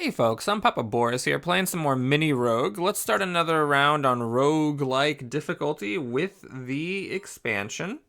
Hey folks, I'm Papa Boris here, playing some more Mini Rogue. Let's start another round on roguelike difficulty with the expansion.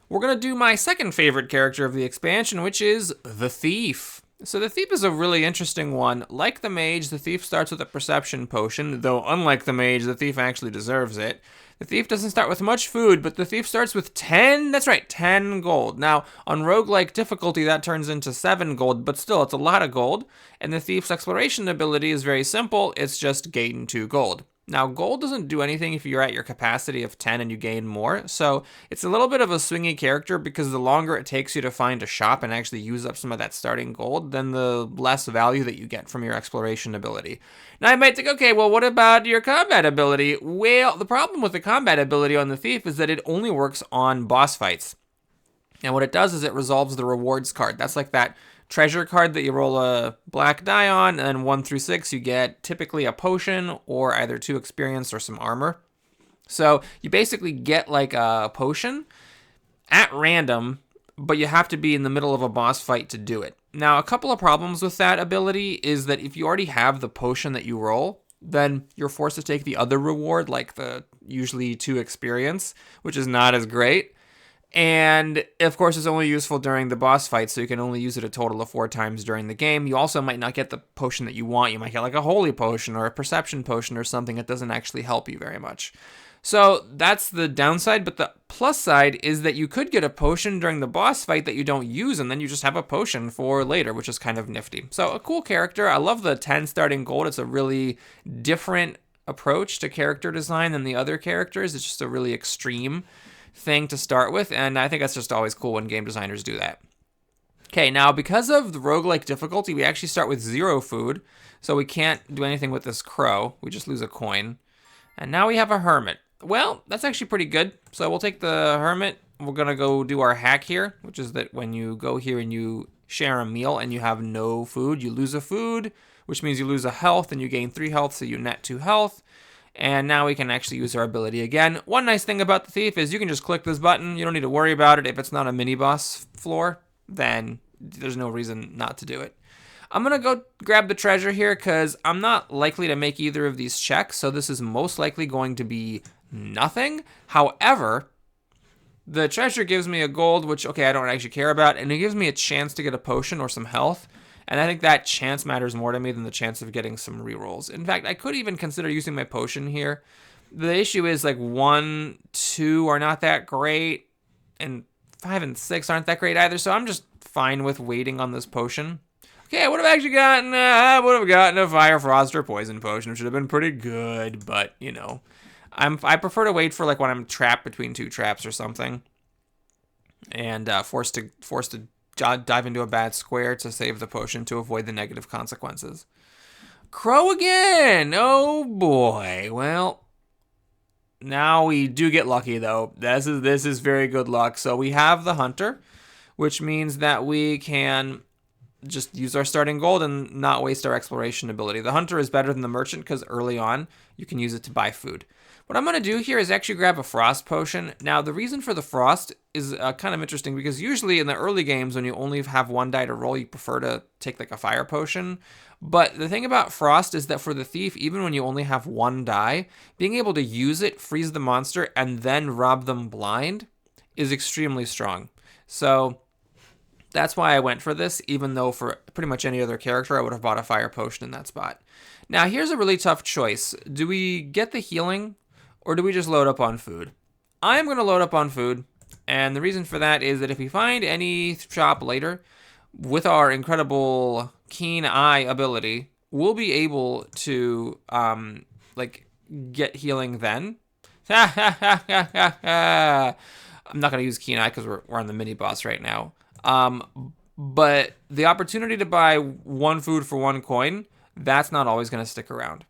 We're going to do my second favorite character of the expansion, which is the Thief. So the Thief is a really interesting one. Like the Mage, the Thief starts with a Perception Potion, though unlike the Mage, the Thief actually deserves it. The Thief doesn't start with much food, but the Thief starts with 10, that's right, 10 gold. Now, on roguelike difficulty, that turns into 7 gold, but still, it's a lot of gold. And the Thief's exploration ability is very simple, it's just gain 2 gold. Now, gold doesn't do anything if you're at your capacity of 10 and you gain more, so it's a little bit of a swingy character because the longer it takes you to find a shop and actually use up some of that starting gold, then the less value that you get from your exploration ability. Now, I might think, okay, well, what about your combat ability? Well, the problem with the combat ability on the Thief is that it only works on boss fights. And what it does is it resolves the rewards card. That's like that treasure card that you roll a black die on, and 1 through 6 you get typically a potion or either 2 experience or some armor. So you basically get like a potion at random, but you have to be in the middle of a boss fight to do it. Now, a couple of problems with that ability is that if you already have the potion that you roll, then you're forced to take the other reward, like the usually 2 experience, which is not as great. And, of course, it's only useful during the boss fight, so you can only use it a total of 4 times during the game. You also might not get the potion that you want. You might get like a holy potion or a perception potion or something that doesn't actually help you very much. So that's the downside, but the plus side is that you could get a potion during the boss fight that you don't use, and then you just have a potion for later, which is kind of nifty. So a cool character. I love the 10 starting gold. It's a really different approach to character design than the other characters. It's just a really extreme thing to start with, and I think that's just always cool when game designers do that. Okay, now because of the roguelike difficulty, we actually start with 0 food, so we can't do anything with this crow. We just lose a coin. And now we have a hermit. Well, that's actually pretty good. So we'll take the hermit. We're gonna go do our hack here, which is that when you go here and you share a meal and you have no food, you lose a food, which means you lose a health and you gain 3 health, so you net 2 health. And now we can actually use our ability again. One nice thing about the Thief is you can just click this button. You don't need to worry about it. If it's not a mini-boss floor, then there's no reason not to do it. I'm going to go grab the treasure here because I'm not likely to make either of these checks, so this is most likely going to be nothing. However, the treasure gives me a gold, which, okay, I don't actually care about, and it gives me a chance to get a potion or some health. And I think that chance matters more to me than the chance of getting some rerolls. In fact, I could even consider using my potion here. The issue is like 1, 2 are not that great, and 5 and 6 aren't that great either, so I'm just fine with waiting on this potion. Okay, I would have actually gotten, a Fire, Frost, or Poison potion, which would have been pretty good, but, you know. I prefer to wait for like when I'm trapped between 2 traps or something, and forced to dive into a bad square to save the potion to avoid the negative consequences. Crow again! Oh boy. Well, now we do get lucky though. This is very good luck. So we have the hunter, which means that we can just use our starting gold and not waste our exploration ability. The hunter is better than the merchant because early on you can use it to buy food. What I'm going to do here is actually grab a frost potion. Now, the reason for the frost is kind of interesting because usually in the early games when you only have 1 die to roll, you prefer to take like a fire potion. But the thing about frost is that for the Thief, even when you only have 1 die, being able to use it, freeze the monster, and then rob them blind is extremely strong. So that's why I went for this, even though for pretty much any other character, I would have bought a fire potion in that spot. Now, here's a really tough choice. Do we get the healing, or do we just load up on food? I'm going to load up on food, and the reason for that is that if we find any shop later, with our incredible keen eye ability, we'll be able to, get healing then. I'm not going to use keen eye because we're on the mini-boss right now. But the opportunity to buy 1 food for 1 coin, that's not always going to stick around.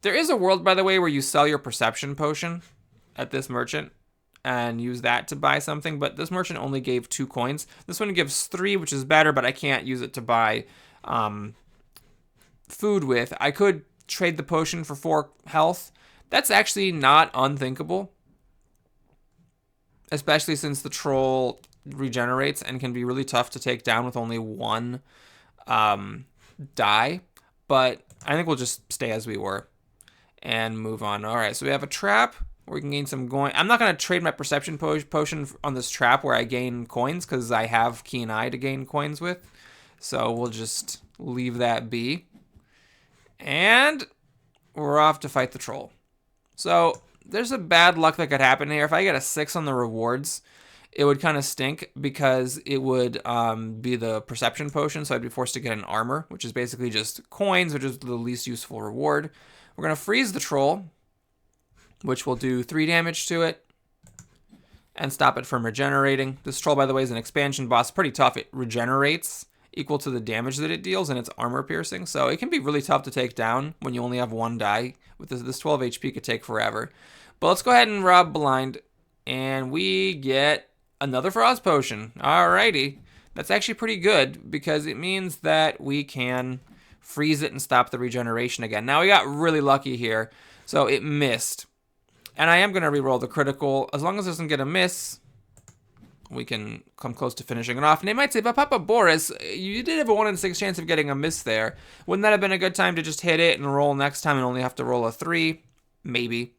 There is a world, by the way, where you sell your perception potion at this merchant and use that to buy something, but this merchant only gave 2 coins. This one gives 3, which is better, but I can't use it to buy food with. I could trade the potion for 4 health. That's actually not unthinkable, especially since the troll regenerates and can be really tough to take down with only 1 die, but I think we'll just stay as we were and move on. All right, so we have a trap where we can gain some coin. I'm not going to trade my perception potion on this trap where I gain coins because I have keen eye to gain coins with. So we'll just leave that be. And we're off to fight the troll. So there's a bad luck that could happen here. If I get a 6 on the rewards, it would kind of stink because it would be the perception potion. So I'd be forced to get an armor, which is basically just coins, which is the least useful reward. We're going to freeze the troll, which will do 3 damage to it and stop it from regenerating. This troll, by the way, is an expansion boss. Pretty tough. It regenerates equal to the damage that it deals, and it's armor piercing. So it can be really tough to take down when you only have 1 die. With this 12 HP could take forever. But let's go ahead and rob blind, and we get another frost potion. Alrighty. That's actually pretty good because it means that we can freeze it and stop the regeneration again. Now we got really lucky here. So it missed. And I am going to reroll the critical. As long as it doesn't get a miss, we can come close to finishing it off. And they might say, but Papa Boris, you did have a 1 in 6 chance of getting a miss there. Wouldn't that have been a good time to just hit it and roll next time and only have to roll a 3? Maybe.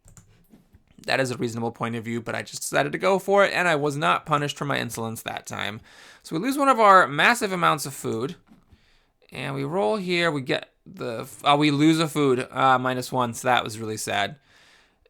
That is a reasonable point of view, but I just decided to go for it, and I was not punished for my insolence that time. So we lose one of our massive amounts of food. And we roll here. We get the... we lose a food. -1, so that was really sad.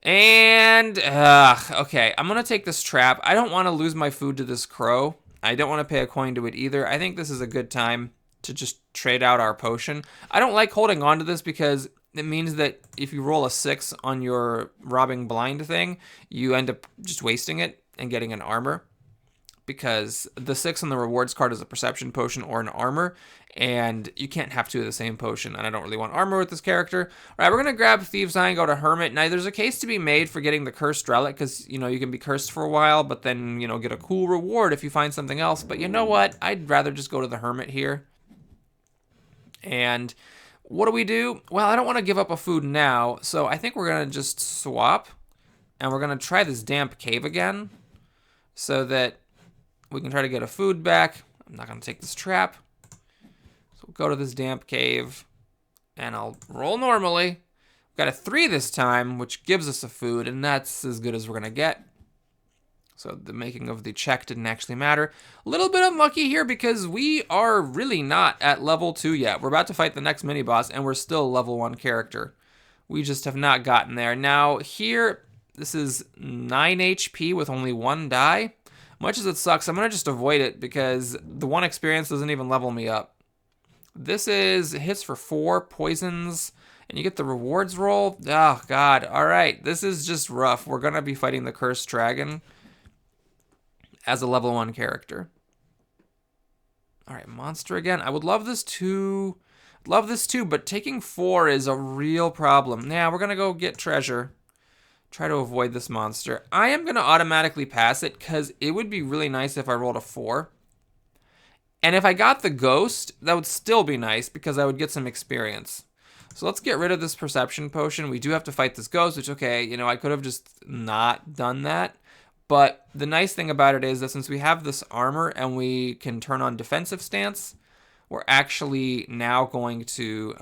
And... okay, I'm going to take this trap. I don't want to lose my food to this crow. I don't want to pay a coin to it either. I think this is a good time to just trade out our potion. I don't like holding on to this because it means that if you roll a 6 on your robbing blind thing, you end up just wasting it and getting an armor. Because the 6 on the rewards card is a perception potion or an armor, and you can't have 2 of the same potion, and I don't really want armor with this character. All right, we're going to grab Thieves' Eye and go to Hermit. Now, there's a case to be made for getting the Cursed Relic, because, you know, you can be cursed for a while, but then, you know, get a cool reward if you find something else. But you know what? I'd rather just go to the Hermit here. And what do we do? Well, I don't want to give up a food now, so I think we're going to just swap, and we're going to try this damp cave again, so that we can try to get a food back. I'm not going to take this trap. So we'll go to this damp cave, and I'll roll normally. We've got a 3 this time, which gives us a food, and that's as good as we're going to get. So the making of the check didn't actually matter. A little bit unlucky here because we are really not at level 2 yet. We're about to fight the next mini-boss, and we're still level 1 character. We just have not gotten there. Now, here, this is 9 HP with only 1 die. Much as it sucks, I'm going to just avoid it because the 1 experience doesn't even level me up. This is hits for 4, poisons, and you get the rewards roll. Oh, God. All right. This is just rough. We're going to be fighting the Cursed Dragon as a level 1 character. All right, monster again. I would love this too. Love this too, but taking 4 is a real problem. Yeah, we're going to go get treasure. Try to avoid this monster. I am going to automatically pass it because it would be really nice if I rolled a 4. And if I got the ghost, that would still be nice because I would get some experience. So let's get rid of this perception potion. We do have to fight this ghost, which, okay, you know, I could have just not done that. But the nice thing about it is that since we have this armor and we can turn on defensive stance, we're actually now going to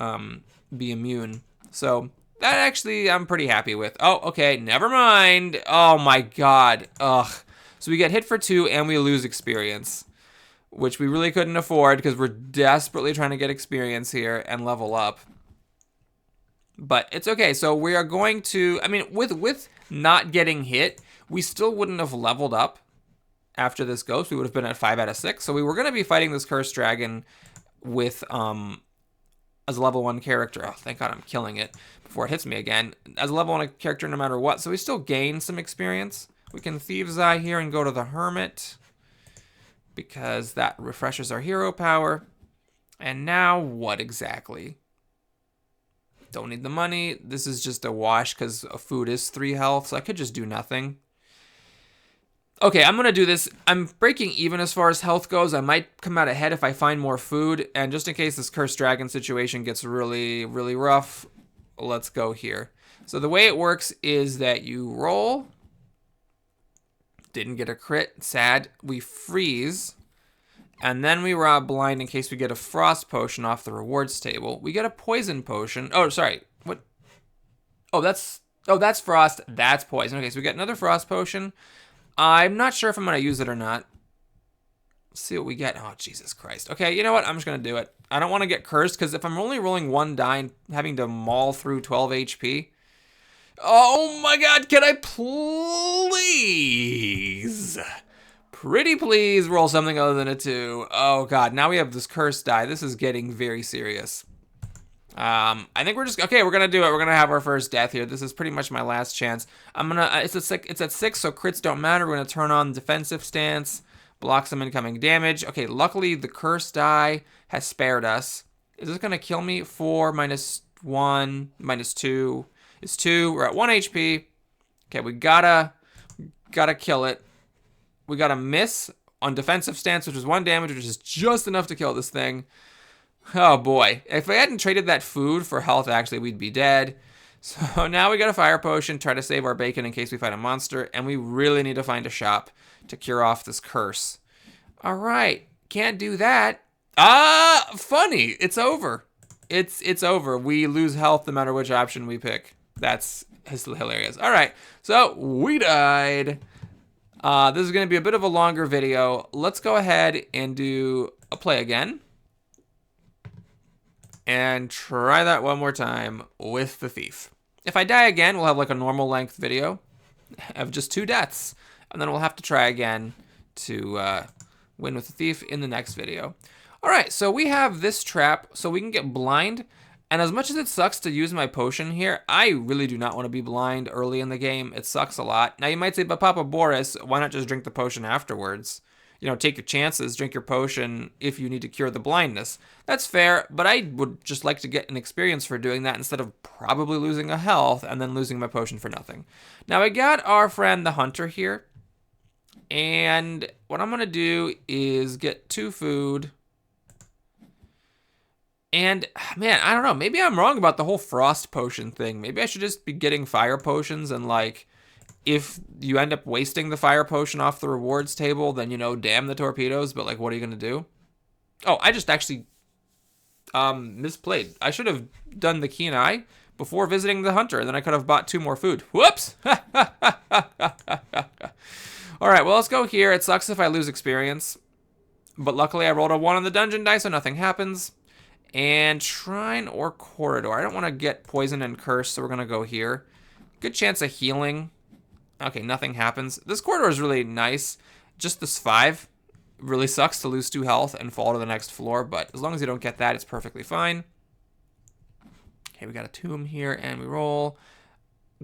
be immune. So that actually I'm pretty happy with. Oh, okay, never mind. Oh my God. Ugh. So we get hit for 2 and we lose experience, which we really couldn't afford because we're desperately trying to get experience here and level up. But it's okay. So we are going to, I mean, with not getting hit, we still wouldn't have leveled up after this ghost. We would have been at 5 out of 6. So we were going to be fighting this Cursed Dragon with as a level 1 character. Oh, thank God I'm killing it before it hits me again. As a level 1 character no matter what. So we still gain some experience. We can Thieves' Eye here and go to the Hermit because that refreshes our hero power. And now what exactly? Don't need the money. This is just a wash because food is 3 health, so I could just do nothing. Okay, I'm going to do this. I'm breaking even as far as health goes. I might come out ahead if I find more food. And just in case this Cursed Dragon situation gets really, really rough, let's go here. So the way it works is that you roll. Didn't get a crit. Sad. We freeze. And then we rob blind in case we get a frost potion off the rewards table. We get a poison potion. Oh, sorry. What? Oh, that's frost. That's poison. Okay, so we get another frost potion. I'm not sure if I'm going to use it or not. Let's see what we get. Oh, Jesus Christ. Okay, you know what? I'm just going to do it. I don't want to get cursed, because if I'm only rolling one die and having to maul through 12 HP... Oh my god, can I please? Pretty please roll something other than a 2. Oh god, now we have this cursed die. This is getting very serious. I think we're just, okay, we're gonna do it. We're gonna have our first death here. This is pretty much my last chance. I'm gonna, it's at 6, so crits don't matter. We're gonna turn on defensive stance, block some incoming damage. Okay, luckily the cursed die has spared us. Is this gonna kill me? 4 minus 1 minus 2 is 2. We're at 1 HP. Okay, we gotta kill it. We gotta miss on defensive stance, which is 1 damage, which is just enough to kill this thing. Oh boy. If I hadn't traded that food for health, actually, we'd be dead. So now we got a fire potion, try to save our bacon in case we fight a monster, and we really need to find a shop to cure off this curse. Alright, can't do that. Funny, it's over. It's over. We lose health no matter which option we pick. That's hilarious. All right, so we died. This is going to be a bit of a longer video. Let's go ahead and do a play again. And try that one more time with the thief. If I die again, we'll have like a normal length video of just 2 deaths. And then we'll have to try again to win with the thief in the next video. All right, so we have this trap so we can get blind. And as much as it sucks to use my potion here, I really do not want to be blind early in the game. It sucks a lot. Now you might say, but Papa Boris, why not just drink the potion afterwards? You know, take your chances, drink your potion if you need to cure the blindness. That's fair, but I would just like to get an experience for doing that instead of probably losing a health and then losing my potion for nothing. Now I got our friend the hunter here. And what I'm going to do is get 2 food. And, man, I don't know. Maybe I'm wrong about the whole frost potion thing. Maybe I should just be getting fire potions and, like, if you end up wasting the fire potion off the rewards table, then, you know, damn the torpedoes. But, like, what are you going to do? Oh, I just actually misplayed. I should have done the keen eye before visiting the hunter. And then I could have bought 2 more food. Whoops! All right, well, let's go here. It sucks if I lose experience. But luckily I rolled a 1 on the dungeon die, so nothing happens. And shrine or corridor. I don't want to get poisoned and cursed, so we're going to go here. Good chance of healing. Okay, nothing happens. This corridor is really nice. Just this 5 really sucks to lose 2 health and fall to the next floor, but as long as you don't get that, it's perfectly fine. Okay, we got a tomb here, and we roll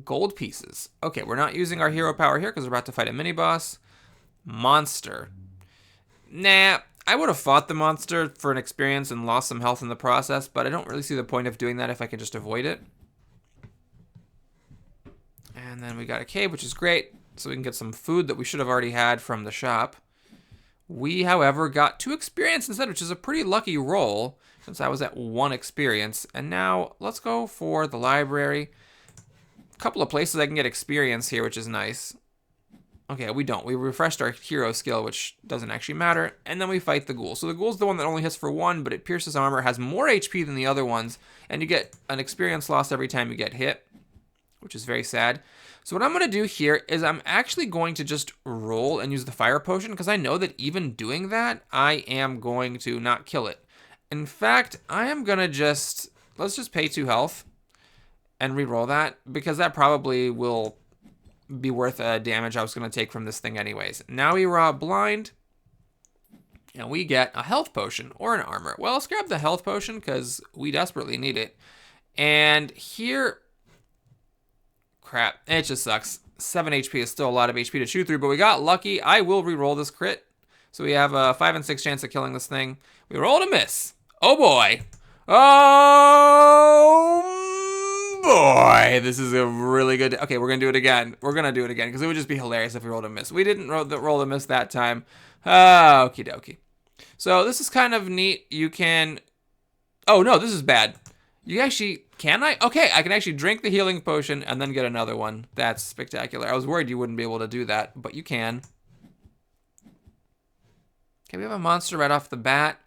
gold pieces. Okay, we're not using our hero power here because we're about to fight a mini-boss. Monster. Nah, I would have fought the monster for an experience and lost some health in the process, but I don't really see the point of doing that if I can just avoid it. And then we got a cave, which is great, so we can get some food that we should have already had from the shop. We, however, got 2 experience instead, which is a pretty lucky roll since I was at 1 experience. And now let's go for the library. A couple of places I can get experience here, which is nice. Okay, we don't. We refreshed our hero skill, which doesn't actually matter. And then we fight the ghoul. So the ghoul's the one that only hits for 1, but it pierces armor, has more HP than the other ones, and you get an experience loss every time you get hit, which is very sad. So what I'm going to do here is I'm actually going to just roll and use the fire potion, because I know that even doing that, I am going to not kill it. In fact, I am going to just, let's just pay 2 health and re-roll that, because that probably will be worth a damage I was going to take from this thing anyways. Now we rob blind, and we get a health potion or an armor. Well, let's grab the health potion because we desperately need it. And here, crap, it just sucks. 7 HP is still a lot of HP to chew through, but we got lucky. I will re-roll this crit. So we have a 5 and 6 chance of killing this thing. We rolled a miss. Oh boy. Oh boy, this is a really good... Okay, we're going to do it again. We're going to do it again because it would just be hilarious if we rolled a miss. We didn't roll a miss that time. Okie dokie. So this is kind of neat. You can... Oh, no, this is bad. You actually... Can I? Okay, I can actually drink the healing potion and then get another one. That's spectacular. I was worried you wouldn't be able to do that, but you can. Okay, we have a monster right off the bat.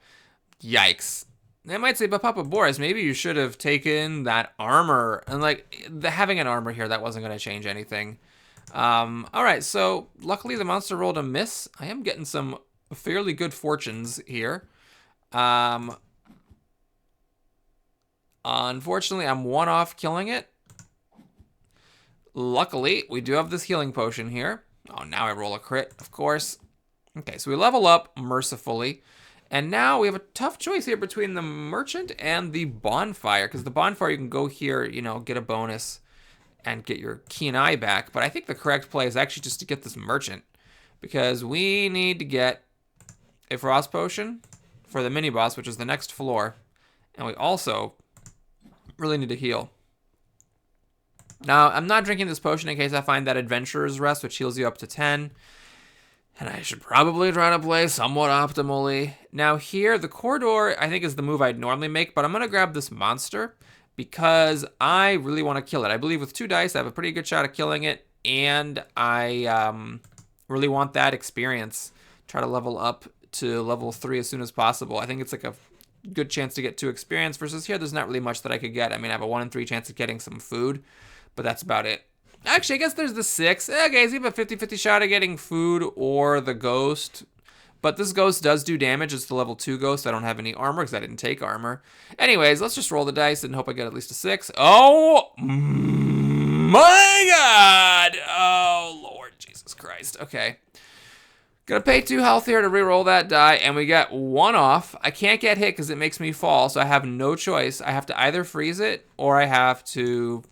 Yikes. They might say, but Papa Boris, maybe you should have taken that armor. And like, having an armor here, that wasn't going to change anything. All right, so luckily the monster rolled a miss. I am getting some fairly good fortunes here. Unfortunately, I'm one off killing it. Luckily, we do have this healing potion here. Oh, now I roll a crit, of course. Okay, so we level up mercifully. And now we have a tough choice here between the merchant and the bonfire. Because the bonfire, you can go here, you know, get a bonus and get your keen eye back. But I think the correct play is actually just to get this merchant. Because we need to get a frost potion for the mini boss, which is the next floor. And we also really need to heal. Now, I'm not drinking this potion in case I find that Adventurer's Rest, which heals you up to 10. And I should probably try to play somewhat optimally. Now here, the corridor, I think, is the move I'd normally make, but I'm going to grab this monster because I really want to kill it. I believe with 2 dice, I have a pretty good shot at killing it, and I really want that experience. Try to level up to level 3 as soon as possible. I think it's like a good chance to get 2 experience, versus here, there's not really much that I could get. I mean, I have a 1 in 3 chance of getting some food, but that's about it. Actually, I guess there's the 6. Okay, so you have a 50-50 shot of getting food or the ghost. But this ghost does do damage. It's the level 2 ghost. I don't have any armor because I didn't take armor. Anyways, let's just roll the dice and hope I get at least a 6. Oh my god! Oh, Lord Jesus Christ. Okay. Gonna pay 2 health here to reroll that die, and we got 1 off. I can't get hit because it makes me fall, so I have no choice. I have to either freeze it or I have to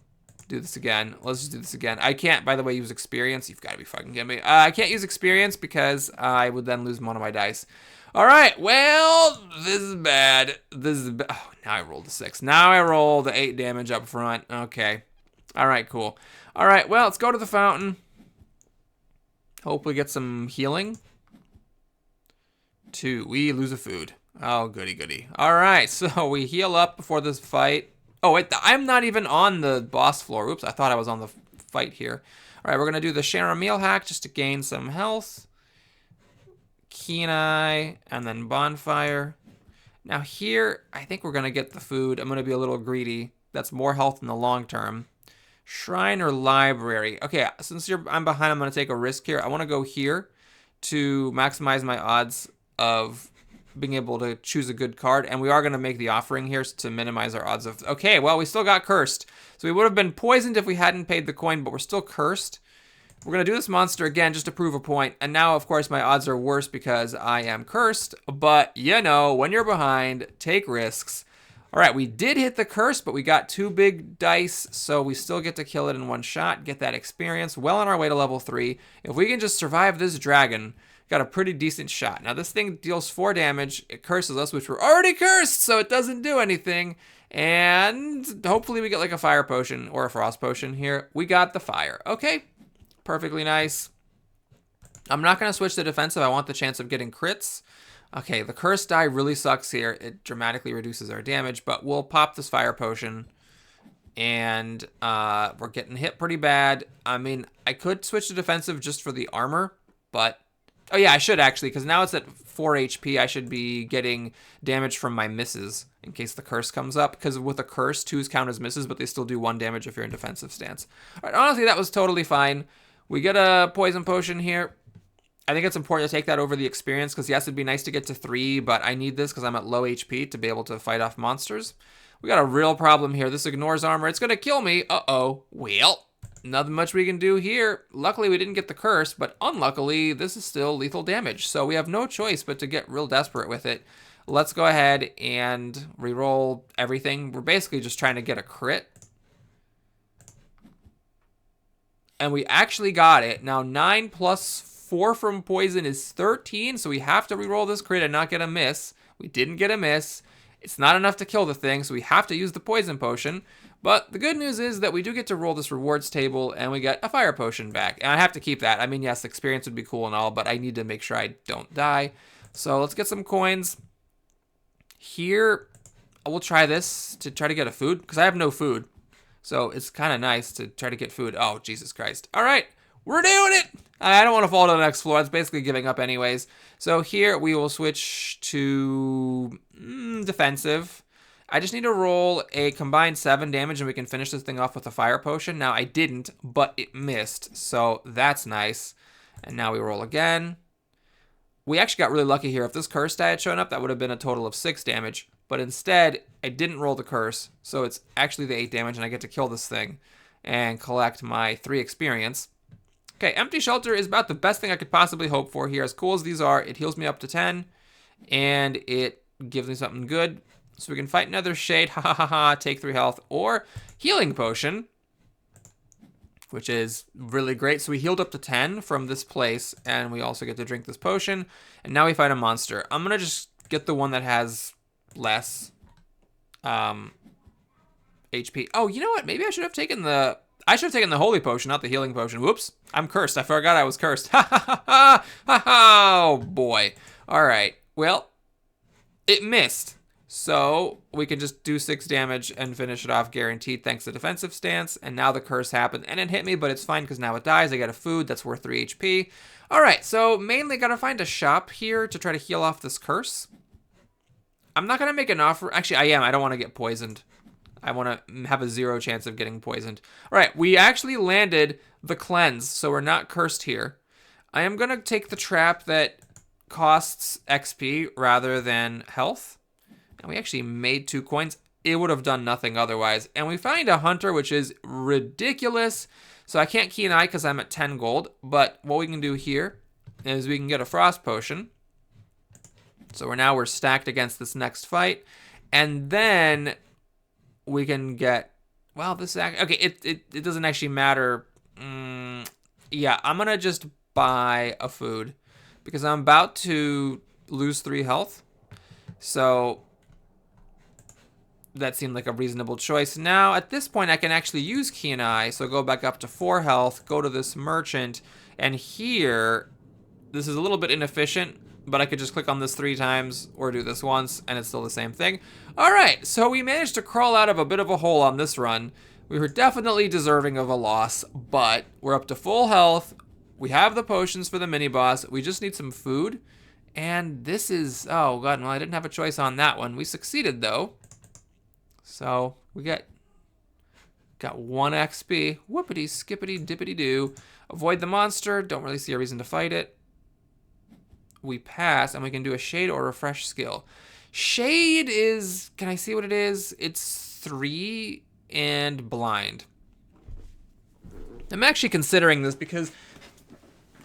do this again. Let's just do this again. I can't, by the way, use experience. You've got to be fucking kidding me. I can't use experience because I would then lose one of my dice. All right, well, this is bad. This is bad. Oh, now I rolled a 6. Now I roll the 8 damage up front. Okay. All right, cool. All right, well, let's go to the fountain. Hopefully get some healing. 2, we lose a food. Oh, goody, goody. All right, so we heal up before this fight. Oh, wait, I'm not even on the boss floor. Oops, I thought I was on the fight here. All right, we're going to do the Sharon Meal hack just to gain some health. Keen Eye, and then Bonfire. Now here, I think we're going to get the food. I'm going to be a little greedy. That's more health in the long term. Shrine or Library. Okay, since I'm behind, I'm going to take a risk here. I want to go here to maximize my odds of being able to choose a good card, and we are going to make the offering here to minimize our odds of... Okay, well, we still got cursed. So we would have been poisoned if we hadn't paid the coin, but we're still cursed. We're going to do this monster again just to prove a point, and now, of course, my odds are worse because I am cursed, but, you know, when you're behind, take risks. All right, we did hit the curse, but we got 2 big dice, so we still get to kill it in 1 shot, get that experience, well on our way to level 3. If we can just survive this dragon... Got a pretty decent shot. Now, this thing deals 4 damage. It curses us, which we're already cursed, so it doesn't do anything. And hopefully we get like a fire potion or a frost potion here. We got the fire. Okay, perfectly nice. I'm not going to switch to defensive. I want the chance of getting crits. Okay, the cursed die really sucks here. It dramatically reduces our damage, but we'll pop this fire potion. And we're getting hit pretty bad. I mean, I could switch to defensive just for the armor, but... Oh yeah, I should actually, because now it's at 4 HP. I should be getting damage from my misses in case the curse comes up. Because with a curse, 2s count as misses, but they still do 1 damage if you're in defensive stance. All right, honestly, that was totally fine. We get a poison potion here. I think it's important to take that over the experience, because yes, it'd be nice to get to 3, but I need this because I'm at low HP to be able to fight off monsters. We got a real problem here. This ignores armor. It's going to kill me. Uh-oh. Well... Nothing much we can do here. Luckily, we didn't get the curse, but unluckily, this is still lethal damage. So we have no choice but to get real desperate with it. Let's go ahead and reroll everything. We're basically just trying to get a crit. And we actually got it. Now, 9 plus 4 from poison is 13, so we have to reroll this crit and not get a miss. We didn't get a miss. It's not enough to kill the thing, so we have to use the poison potion. But the good news is that we do get to roll this rewards table, and we get a fire potion back. And I have to keep that. I mean, yes, experience would be cool and all, but I need to make sure I don't die. So let's get some coins. Here, I will try this to try to get a food, because I have no food. So it's kind of nice to try to get food. Oh, Jesus Christ. All right. We're doing it! I don't want to fall to the next floor. It's basically giving up anyways. So here we will switch to defensive. I just need to roll a combined 7 damage and we can finish this thing off with a fire potion. Now I didn't, but it missed. So that's nice. And now we roll again. We actually got really lucky here. If this curse die had shown up, that would have been a total of 6 damage. But instead, I didn't roll the curse. So it's actually the 8 damage and I get to kill this thing and collect my 3 experience. Okay, Empty Shelter is about the best thing I could possibly hope for here. As cool as these are, it heals me up to 10, and it gives me something good. So we can fight another Shade, ha ha ha ha, take 3 health, or Healing Potion, which is really great. So we healed up to 10 from this place, and we also get to drink this potion, and now we fight a monster. I'm going to just get the one that has less HP. Oh, you know what? Maybe I should have taken the Holy Potion, not the Healing Potion. Whoops. I'm cursed. I forgot I was cursed. Ha ha ha ha. Ha ha. Oh, boy. All right. Well, it missed. So we can just do 6 damage and finish it off guaranteed thanks to defensive stance. And now the curse happened. And it hit me, but it's fine because now it dies. I get a food that's worth 3 HP. All right. So mainly got to find a shop here to try to heal off this curse. I'm not going to make an offer. Actually, I am. I don't want to get poisoned. I want to have a 0 chance of getting poisoned. All right, we actually landed the cleanse, so we're not cursed here. I am going to take the trap that costs XP rather than health. And we actually made 2 coins. It would have done nothing otherwise. And we find a hunter, which is ridiculous. So I can't key an eye because I'm at 10 gold. But what we can do here is we can get a frost potion. So we're stacked against this next fight. And then we can get, well, this, okay, it doesn't actually matter. Yeah, I'm going to just buy a food because I'm about to lose 3 health. So that seemed like a reasonable choice. Now, at this point, I can actually use Keen Eye. So go back up to 4 health, go to this merchant, and here, this is a little bit inefficient, but I could just click on this 3 times or do this once, and it's still the same thing. All right, so we managed to crawl out of a bit of a hole on this run. We were definitely deserving of a loss, but we're up to full health. We have the potions for the mini-boss. We just need some food, and this is, oh god, well, I didn't have a choice on that one. We succeeded, though. So we got 1 XP. Whoopity, skippity, dippity doo. Avoid the monster. Don't really see a reason to fight it. We pass, and we can do a Shade or Refresh skill. Shade is, can I see what it is? It's 3 and blind. I'm actually considering this because,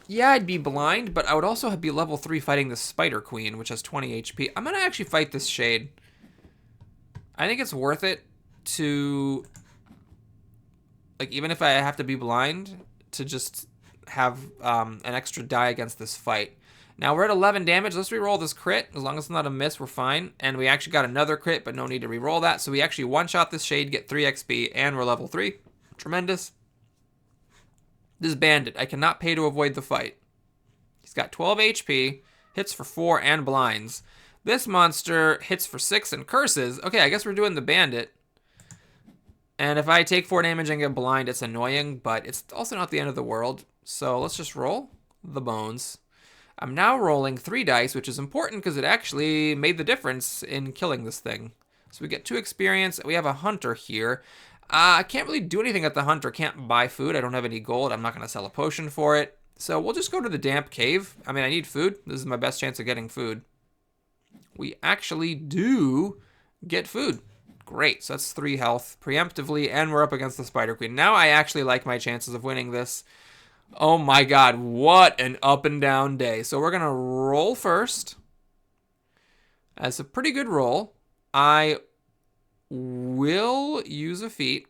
yeah, I'd be blind, but I would also be level 3 fighting the Spider Queen, which has 20 HP. I'm going to actually fight this Shade. I think it's worth it to, like, even if I have to be blind, to just have an extra die against this fight. Now we're at 11 damage. Let's reroll this crit. As long as it's not a miss, we're fine. And we actually got another crit, but no need to reroll that. So we actually one-shot this Shade, get 3 XP, and we're level 3. Tremendous. This Bandit, I cannot pay to avoid the fight. He's got 12 HP, hits for 4, and blinds. This monster hits for 6 and curses. Okay, I guess we're doing the Bandit. And if I take 4 damage and get blind, it's annoying, but it's also not the end of the world. So let's just roll the bones. I'm now rolling 3 dice, which is important because it actually made the difference in killing this thing. So we get 2 experience. We have a hunter here. I can't really do anything at the hunter. Can't buy food. I don't have any gold. I'm not going to sell a potion for it. So we'll just go to the damp cave. I mean, I need food. This is my best chance of getting food. We actually do get food. Great. So that's 3 health preemptively, and we're up against the Spider Queen. Now I actually like my chances of winning this. Oh my god, what an up and down day. So we're going to roll first. That's a pretty good roll. I will use a feat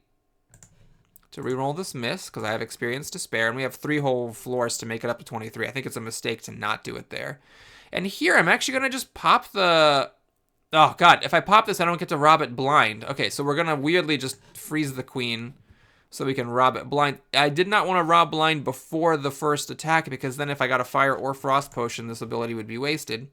to reroll this miss because I have experience to spare, and we have 3 whole floors to make it up to 23. I think it's a mistake to not do it there. And here I'm actually going to just pop the... Oh god, if I pop this I don't get to rob it blind. Okay, so we're going to weirdly just freeze the queen so we can rob it blind. I did not want to rob blind before the first attack because then if I got a fire or frost potion, this ability would be wasted.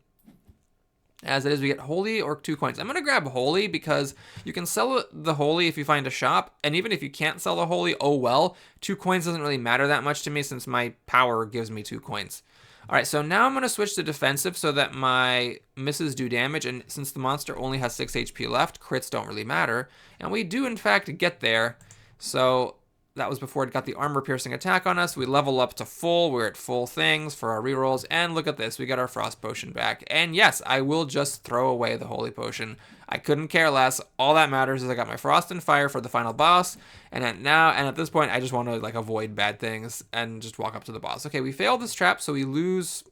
As it is, we get holy or 2 coins. I'm going to grab holy because you can sell the holy if you find a shop. And even if you can't sell the holy, oh well. 2 coins doesn't really matter that much to me since my power gives me 2 coins. All right, so now I'm going to switch to defensive so that my misses do damage. And since the monster only has 6 HP left, crits don't really matter. And we do, in fact, get there. So that was before it got the armor-piercing attack on us. We level up to full. We're at full things for our rerolls. And look at this. We got our frost potion back. And yes, I will just throw away the holy potion. I couldn't care less. All that matters is I got my frost and fire for the final boss. And at this point, I just want to like avoid bad things and just walk up to the boss. Okay, we failed this trap, so we lose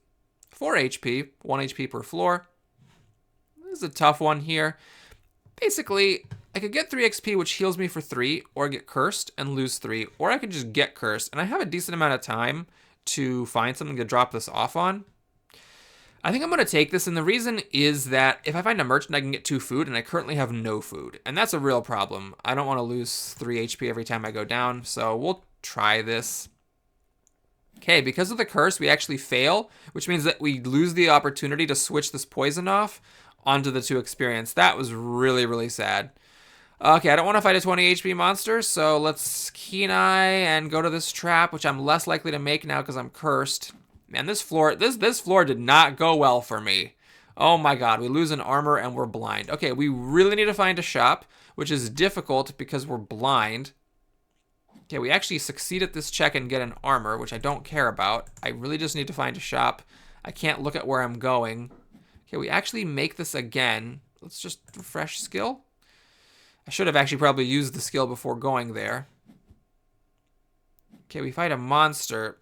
4 HP, 1 HP per floor. This is a tough one here. Basically, I could get 3 XP, which heals me for 3, or get cursed and lose 3, or I could just get cursed, and I have a decent amount of time to find something to drop this off on. I think I'm going to take this, and the reason is that if I find a merchant, I can get 2 food, and I currently have no food, and that's a real problem. I don't want to lose 3 HP every time I go down, so we'll try this. Okay, because of the curse, we actually fail, which means that we lose the opportunity to switch this poison off onto the 2 experience. That was really, really sad. Okay, I don't want to fight a 20 HP monster, so let's keen eye and go to this trap, which I'm less likely to make now because I'm cursed. Man, this floor did not go well for me. Oh my god, we lose an armor and we're blind. Okay, we really need to find a shop, which is difficult because we're blind. Okay, we actually succeed at this check and get an armor, which I don't care about. I really just need to find a shop. I can't look at where I'm going. Okay, we actually make this again. Let's just refresh skill. I should have actually probably used the skill before going there. Okay, we fight a monster.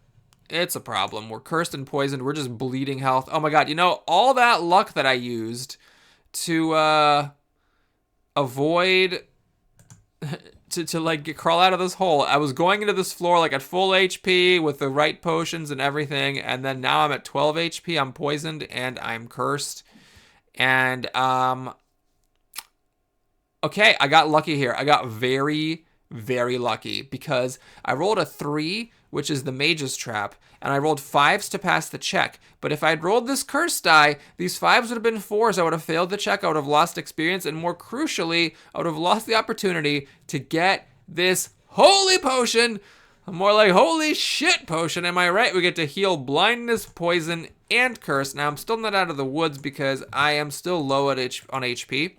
It's a problem. We're cursed and poisoned. We're just bleeding health. Oh my god, you know, all that luck that I used to avoid to like crawl out of this hole. I was going into this floor like at full HP with the right potions and everything, and then now I'm at 12 HP. I'm poisoned and I'm cursed. And okay, I got lucky here. I got very, very lucky because I rolled a 3, which is the mage's trap, and I rolled 5s to pass the check. But if I'd rolled this curse die, these 5s would have been 4s. I would have failed the check. I would have lost experience, and more crucially, I would have lost the opportunity to get this holy potion. More like holy shit potion, am I right? We get to heal blindness, poison, and curse. Now, I'm still not out of the woods because I am still low on HP.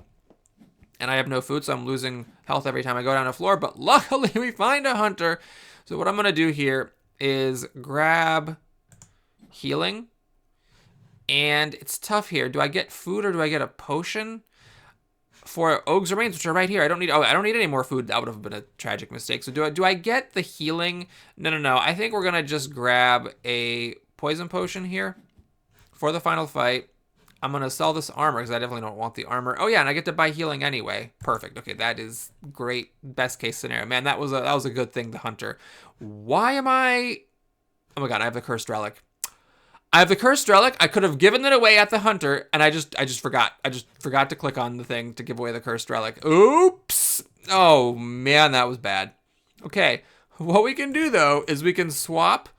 And I have no food, so I'm losing health every time I go down a floor. But luckily, we find a hunter. So what I'm going to do here is grab healing. And it's tough here. Do I get food or do I get a potion? For Ogre's Remains, which are right here. I don't need any more food. That would have been a tragic mistake. So do I get the healing? No. I think we're going to just grab a poison potion here for the final fight. I'm going to sell this armor because I definitely don't want the armor. Oh, yeah, and I get to buy healing anyway. Perfect. Okay, that is great. Best case scenario. Man, that was a good thing, the hunter. Why am I... Oh, my God, I have the cursed relic. I have the cursed relic. I could have given it away at the hunter, and I just forgot. I just forgot to click on the thing to give away the cursed relic. Oops. Oh, man, that was bad. Okay, what we can do, though, is we can swap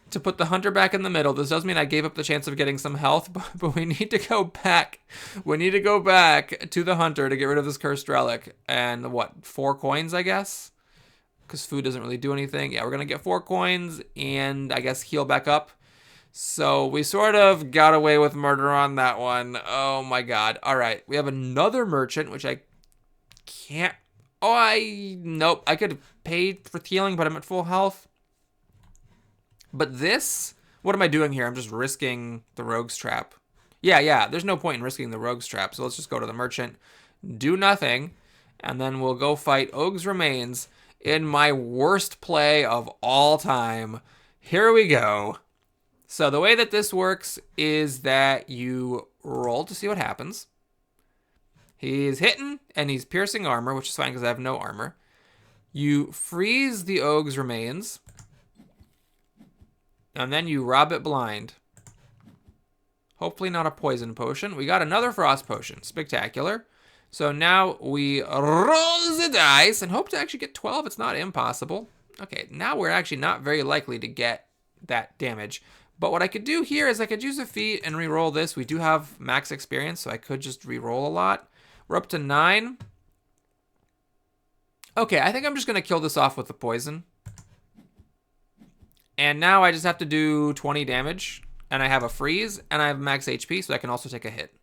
to put the hunter back in the middle. This does mean I gave up the chance of getting some health, but we need to go back. We need to go back to the hunter to get rid of this cursed relic. And what, 4 coins, I guess? Because food doesn't really do anything. Yeah, we're going to get 4 coins and I guess heal back up. So we sort of got away with murder on that one. Oh my god. All right, we have another merchant, which I can't... Nope, I could have paid for healing, but I'm at full health. But this, what am I doing here? I'm just risking the rogue's trap. Yeah, there's no point in risking the rogue's trap. So let's just go to the merchant, do nothing, and then we'll go fight Ogre's Remains in my worst play of all time. Here we go. So the way that this works is that you roll to see what happens. He's hitting, and he's piercing armor, which is fine because I have no armor. You freeze the Ogre's Remains. And then you rob it blind. Hopefully not a poison potion. We got another frost potion. Spectacular. So now we roll the dice and hope to actually get 12. It's not impossible. Okay, now we're actually not very likely to get that damage. But what I could do here is I could use a feat and re-roll this. We do have max experience, so I could just re-roll a lot. We're up to 9. Okay, I think I'm just going to kill this off with the poison. And now I just have to do 20 damage. And I have a freeze, and I have max HP, so I can also take a hit.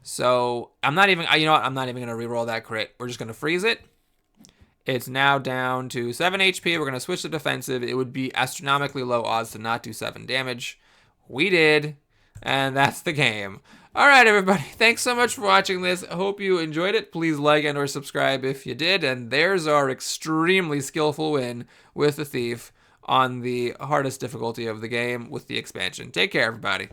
So I'm not even, you know what? I'm not even going to re-roll that crit. We're just going to freeze it. It's now down to 7 HP. We're going to switch to defensive. It would be astronomically low odds to not do 7 damage. We did, and that's the game. All right, everybody. Thanks so much for watching this. I hope you enjoyed it. Please like and or subscribe if you did. And there's our extremely skillful win with the Thief on the hardest difficulty of the game with the expansion. Take care, everybody.